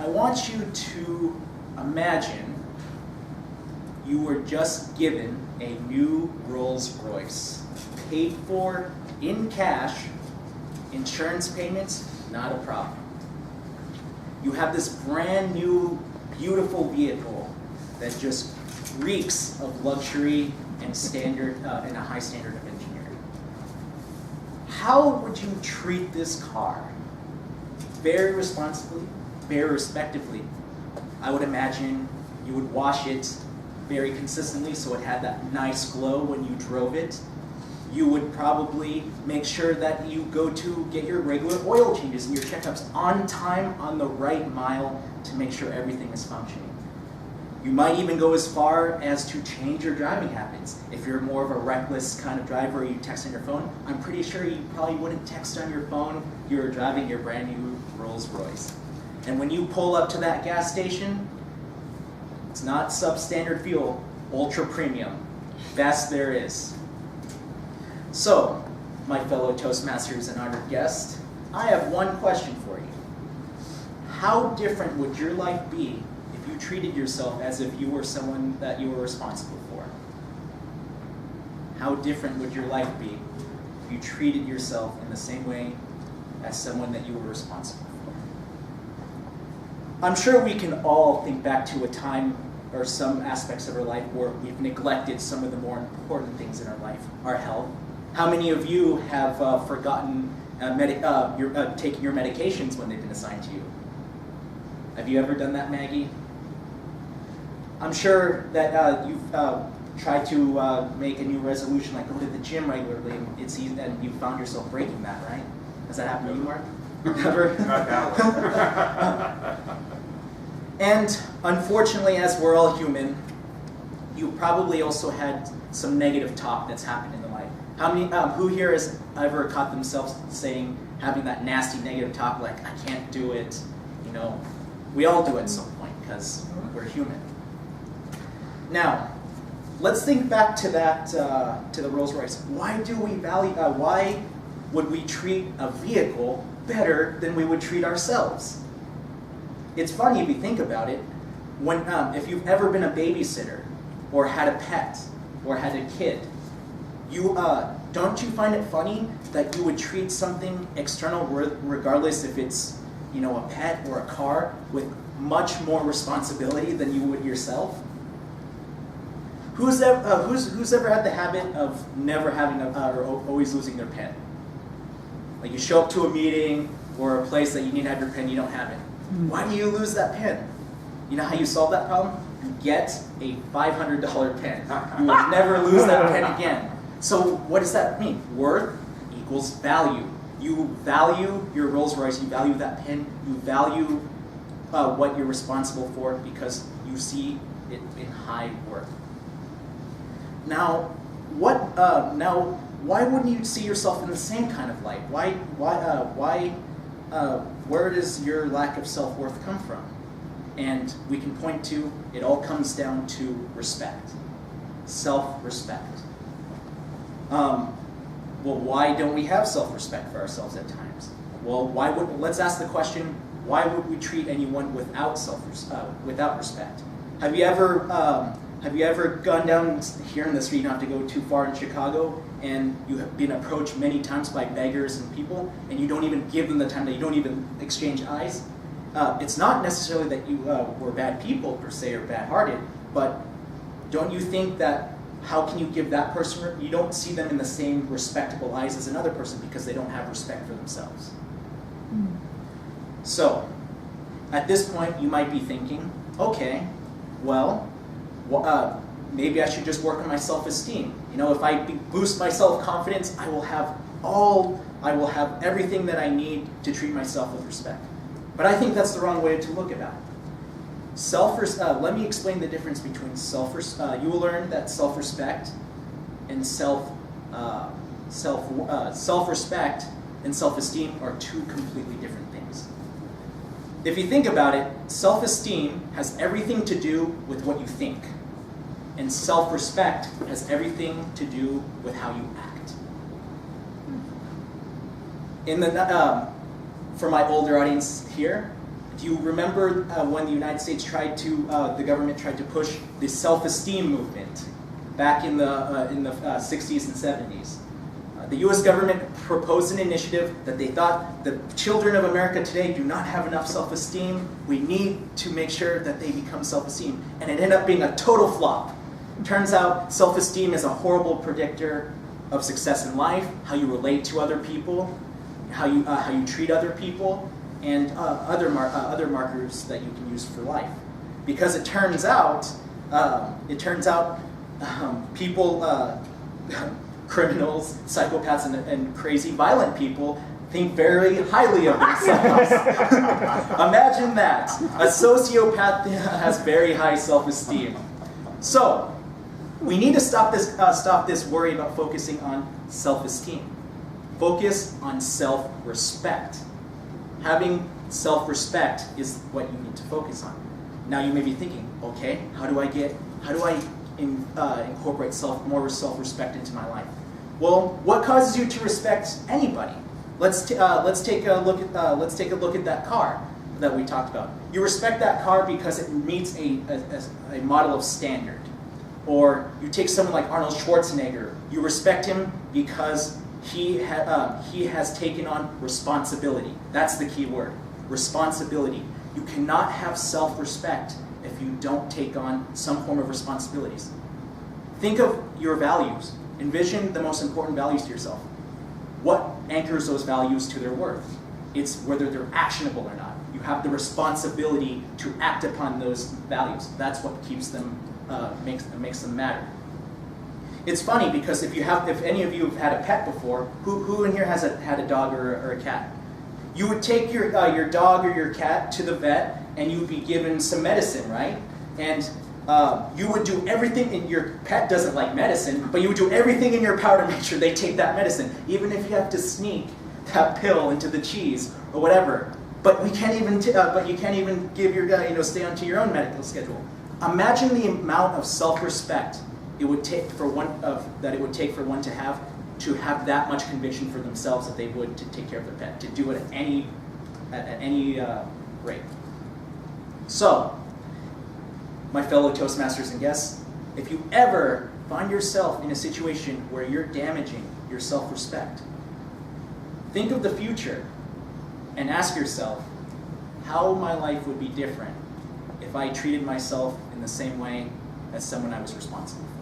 want you to imagine you were just given a new Rolls Royce, paid for in cash, insurance payments, not a problem. You have this brand new, beautiful vehicle that just reeks of luxury and standard and a high standard of engineering. How would you treat this car? Very responsibly, very respectively. I would imagine you would wash it very consistently so it had that nice glow when you drove it. You would probably make sure that you go to get your regular oil changes and your checkups on time, on the right mile, to make sure everything is functioning. You might even go as far as to change your driving habits. If you're more of a reckless kind of driver, you text on your phone, I'm pretty sure you probably wouldn't text on your phone. You're driving your brand new Rolls Royce. And when you pull up to that gas station, it's not substandard fuel, ultra premium. Best there is. So, my fellow Toastmasters and honored guest, I have one question for you. How different would your life be if you treated yourself as if you were someone that you were responsible for? How different would your life be if you treated yourself in the same way as someone that you were responsible for? I'm sure we can all think back to a time or some aspects of our life where we've neglected some of the more important things in our life, our health. How many of you have forgotten taking your medications when they've been assigned to you? Have you ever done that, Maggie? I'm sure that you've tried to make a new resolution, like go to the gym regularly, and you found yourself breaking that, right? Has that happened to you, Mark? Never? Not that one. And unfortunately, as we're all human, you probably also had some negative talk that's happened in the life. How many, who here has ever caught themselves having that nasty negative talk, like, I can't do it, you know? We all do at some point, because we're human. Now, let's think back to that, to the Rolls Royce. Why do we why would we treat a vehicle better than we would treat ourselves? It's funny if you think about it. When, if you've ever been a babysitter, or had a pet, or had a kid, don't you find it funny that you would treat something external, regardless if it's, you know, a pet or a car, with much more responsibility than you would yourself? Who's ever had the habit of never having or always losing their pen? Like you show up to a meeting or a place that you need to have your pen, you don't have it. Why do you lose that pen? You know how you solve that problem? You get a $500 pen. You will never lose that pen again. So what does that mean? Worth equals value. You value your Rolls Royce, you value that pen, you value what you're responsible for because you see it in high worth. Now, why wouldn't you see yourself in the same kind of light? Where does your lack of self-worth come from? And we can point to, it all comes down to respect. Self-respect. Well, why don't we have self-respect for ourselves at times? Well, let's ask the question, why would we treat anyone without respect? Have you ever gone down here in the street, you don't have to go too far in Chicago, and you have been approached many times by beggars and people, and you don't even give them the time, that you don't even exchange eyes? It's not necessarily that you were bad people per se or bad-hearted, but don't you think that how can you give that person, you don't see them in the same respectable eyes as another person because they don't have respect for themselves. So, at this point you might be thinking, okay, well, maybe I should just work on my self-esteem. You know, if I boost my self-confidence, I will have everything that I need to treat myself with respect. But I think that's the wrong way to look at it. Let me explain the difference between you will learn that self-respect and self-respect and self-esteem are two completely different things. If you think about it, self-esteem has everything to do with what you think, and self-respect has everything to do with how you act. For my older audience here, Do you remember when the United States the government tried to push the self-esteem movement back in the 60s and 70s? The U.S. government proposed an initiative that they thought the children of America today do not have enough self-esteem. We need to make sure that they become self-esteem. And it ended up being a total flop. Turns out self-esteem is a horrible predictor of success in life, how you relate to other people, how you treat other people, and other markers that you can use for life. Because it turns out people, criminals, psychopaths, and crazy violent people think very highly of themselves. Imagine that. A sociopath has very high self-esteem. So, we need to stop this worry about focusing on self-esteem. Focus on self-respect. Having self-respect is what you need to focus on. Now you may be thinking, okay, how do I incorporate more self-respect into my life? Well, what causes you to respect anybody? Let's take a look at that car that we talked about. You respect that car because it meets a model of standard. Or you take someone like Arnold Schwarzenegger. You respect him because he has taken on responsibility. That's the key word, responsibility. You cannot have self-respect if you don't take on some form of responsibilities. Think of your values. Envision the most important values to yourself. What anchors those values to their worth? It's whether they're actionable or not. You have the responsibility to act upon those values. That's what keeps them, makes them matter. It's funny because if any of you have had a pet before, who in here has had a dog or a cat? You would take your dog or your cat to the vet and you would be given some medicine, right? And you would do everything, and your pet doesn't like medicine, but you would do everything in your power to make sure they take that medicine, even if you have to sneak that pill into the cheese or whatever. But you can't even give your stay onto your own medical schedule. Imagine the amount of self-respect it would take for one to have that much conviction for themselves that they would to take care of their pet, to do it at any rate. So, my fellow Toastmasters and guests, if you ever find yourself in a situation where you're damaging your self-respect, think of the future and ask yourself how my life would be different if I treated myself in the same way as someone I was responsible for.